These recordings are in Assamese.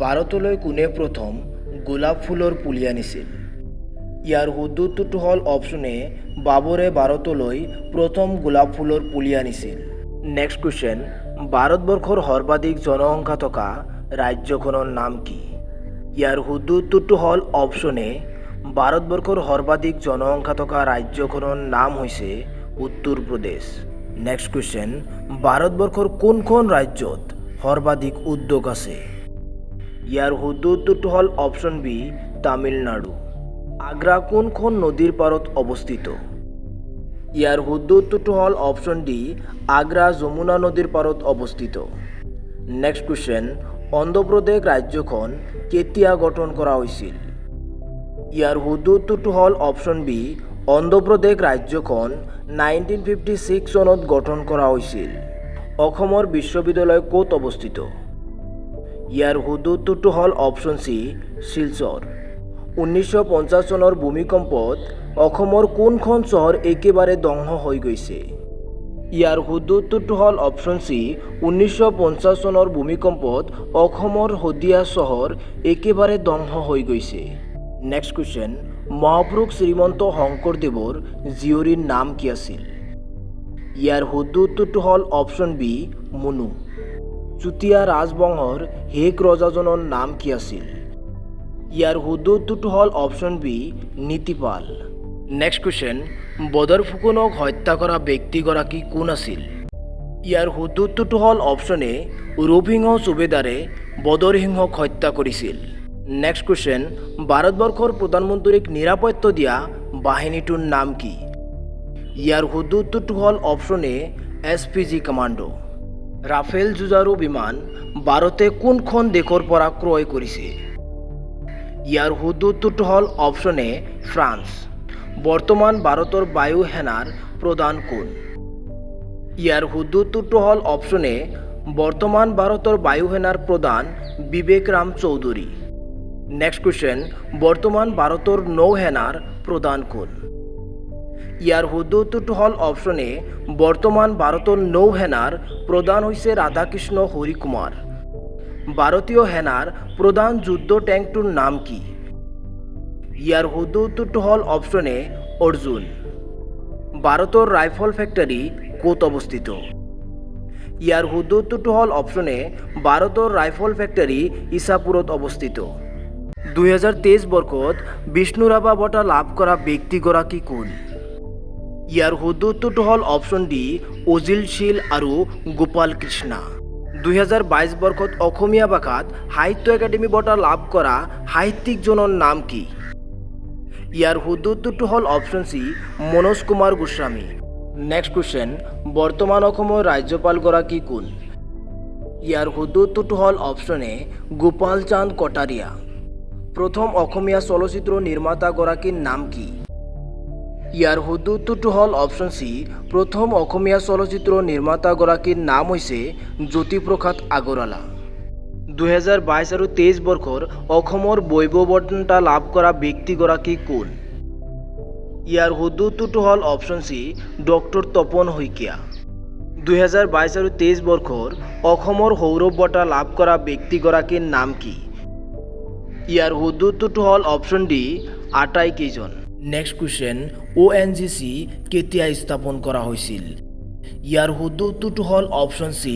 ভাৰতলৈ কোনে প্ৰথম গোলাপ ফুলৰ পুলি আনিছিল? ইয়াৰ শুদ্ধ উত্তৰটো হ'ল অপশ্যন এ, বাবৰে ভাৰতলৈ প্ৰথম গোলাপ ফুলৰ পুলি আনিছিল। নেক্সট কুৱেশ্যন, ভাৰতবৰ্ষৰ সৰ্বাধিক জনসংখ্যা থকা ৰাজ্যখনৰ নাম কি? ইয়াৰ শুদ্ধ উত্তৰটো হ'ল অপশ্যন এ, ভাৰতবৰ্ষৰ সৰ্বাধিক জনসংখ্যা থকা ৰাজ্যখনৰ নাম হৈছে উত্তৰ প্ৰদেশ। নেক্সট কুৱেশ্যন, ভাৰতবৰ্ষৰ কোনখন ৰাজ্যত সৰ্বাধিক উদ্যোগ আছে? ইয়াৰ শুদ্ধ উত্তৰটো হ'ল অপশ্যন বি, তামিলনাডু। আগ্ৰা কোনখন নদীৰ পাৰত অৱস্থিত? ইয়াৰ শুদ্ধ উত্তৰটো হ'ল অপশ্যন ডি, আগ্ৰা যমুনা নদীৰ পাৰত অৱস্থিত। নেক্সট কুৱেশ্যন, অন্ধ্ৰপ্ৰদেশ ৰাজ্যখন কেতিয়া গঠন কৰা হৈছিল? ইয়াৰ শুদ্ধ উত্তৰটো হ'ল অপশ্যন বি, অন্ধ্ৰপ্ৰদেশ ৰাজ্যখন 1956 চনত গঠন কৰা হৈছিল। অসমৰ বিশ্ববিদ্যালয় ক'ত অৱস্থিত? ইয়াৰ শুদ্ধ উত্তৰটো হ'ল অপশ্যন চি, শিলচৰ। 1950 চনৰ ভূমিকম্পত অসমৰ কোনখন চহৰ একেবাৰে ধ্বংস হৈ গৈছে? ইয়াৰ শুদ্ধ উত্তৰটো হ'ল অপশ্যন চি, 1950 চনৰ ভূমিকম্পত অসমৰ শদিয়া চহৰ একেবাৰে ধ্বংস হৈ গৈছে। নেক্সট কুৱেশ্যন, মহাপুৰুষ শ্ৰীমন্ত শংকৰদেৱৰ জীয়ৰীৰ নাম কি আছিল? ইয়াৰ শুদ্ধ উত্তৰটো হ'ল অপশ্যন বি, মুনু। চুতীয়া ৰাজবংশৰ শেষ ৰজাজনৰ নাম কি আছিল? ইয়াৰ শুদ্ধ উত্তৰটো হ'ল option B, Nitipal. Next question, বদৰ ফুকনক হত্যা কৰা ব্যক্তিগৰাকী কোন আছিল? ইয়াৰ শুদ্ধ উত্তৰটো হ'ল অপশ্যন এ, ৰূপসিংহ সুবেদাৰে বদৰ সিংহক হত্যা কৰিছিল। নেক্সট কুৱেশ্যন, ভাৰতবৰ্ষৰ প্ৰধানমন্ত্ৰীক নিৰাপত্তা দিয়া বাহিনীটোৰ নাম কি? ইয়াৰ শুদ্ধ উত্তৰটো হ'ল option A, SPG commando. Rafale যুঁজাৰু বিমান ভাৰতে কোনখন দেশৰ পৰা ক্ৰয় কৰিছে? ইয়াৰ শুদ্ধ উত্তৰটো হ'ল অপশ্যন এ, ফ্ৰান্স। বৰ্তমান ভাৰতৰ বায়ু সেনাৰ প্ৰধান কোন? ইয়াৰ শুদ্ধ উত্তৰটো হ'ল অপশ্যন এ, বৰ্তমান ভাৰতৰ বায়ু সেনাৰ প্ৰধান বিবেক ৰাম চৌধুৰী। নেক্সট কুৱেশ্যন, বৰ্তমান ভাৰতৰ নৌ সেনাৰ প্ৰধান কোন? ইয়াৰ শুদ্ধ উত্তৰটো হ'ল অপশ্যন এ, বৰ্তমান ভাৰতৰ নৌ সেনাৰ প্ৰধান হৈছে ৰাধাকৃষ্ণ হৰিকুমাৰ। ভাৰতীয় সেনাৰ প্ৰধান যুদ্ধ টেংকটোৰ নাম কি? ইয়াৰ শুদ্ধ উত্তৰটো হ'ল অপশ্যন এ, অৰ্জুন। ভাৰতৰ ৰাইফল ফেক্টৰী ক'ত অৱস্থিত? ইয়াৰ শুদ্ধ উত্তৰটো হ'ল অপশ্যন এ, ভাৰতৰ ৰাইফল ফেক্টৰী ইছাপুৰত অৱস্থিত। 2023 বৰ্ষত বিষ্ণু ৰাভা বঁটা লাভ কৰা ব্যক্তিগৰাকী কোন? ইয়াৰ শুদ্ধ উত্তৰটো হ'ল অপশ্যন ডি, অজিল শীল আৰু গোপাল কৃষ্ণা। 2022 বৰ্ষত অসমীয়া ভাষাত সাহিত্য একাডেমী বঁটা লাভ কৰা সাহিত্যিকজনৰ নাম কি? ইয়াৰ শুদ্ধ উত্তৰটো হ'ল option C, Manoj Kumar Goswami. Next question, বৰ্তমান অসমৰ ৰাজ্যপালগৰাকী কোন? ইয়াৰ শুদ্ধ উত্তৰটো হ'ল অপশ্যন এ, গোপাল চান্দ কটাৰিয়া। প্ৰথম অসমীয়া চলচ্চিত্ৰ নিৰ্মাতাগৰাকীৰ নাম কি? ইয়াৰ শুদ্ধ উত্তৰটো হ'ল অপশ্যন চি, প্ৰথম অসমীয়া চলচ্চিত্ৰ নিৰ্মাতাগৰাকীৰ নাম হৈছে জ্যোতিপ্ৰসাদ আগৰৱালা। 2022 আৰু 23 বৰ্ষৰ অসমৰ বৈভৱ বঁটা লাভ কৰা ব্যক্তিগৰাকী কোন? ইয়াৰ শুদ্ধ উত্তৰটো হ'ল option C, doctor Tapan Saikia. 2022 আৰু 23 বৰ্ষৰ অসমৰ সৌৰভ বঁটা লাভ কৰা ব্যক্তিগৰাকীৰ নাম কি? ইয়াৰ শুদ্ধ উত্তৰটো হ'ল অপশ্যন ডি, আটাইকেইজন। নেক্সট কুৱেশ্যন, ONGC কেতিয়া স্থাপন কৰা হৈছিল? ইয়াৰ শুদ্ধ উত্তৰটো হ'ল অপশ্যন চি,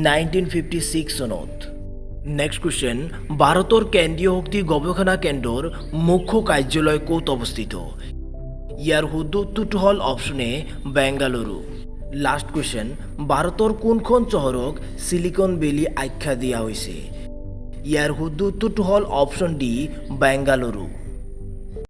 1956 চনত। নেক্সট কুৱেশ্যন, ভাৰতৰ কেন্দ্ৰীয় শক্তি গৱেষণা কেন্দ্ৰৰ মুখ্য কাৰ্যালয় ক'ত অৱস্থিত? ইয়াৰ শুদ্ধ উত্তৰটো হ'ল অপশ্যন এ, বেংগালুৰু। লাষ্ট কুৱেশ্যন, ভাৰতৰ কোনখন চহৰক চিলিকন ভেলী আখ্যা দিয়া হৈছে? ইয়াৰ শুদ্ধ উত্তৰটো হ'ল অপশ্যন ডি, বেংগালুৰু।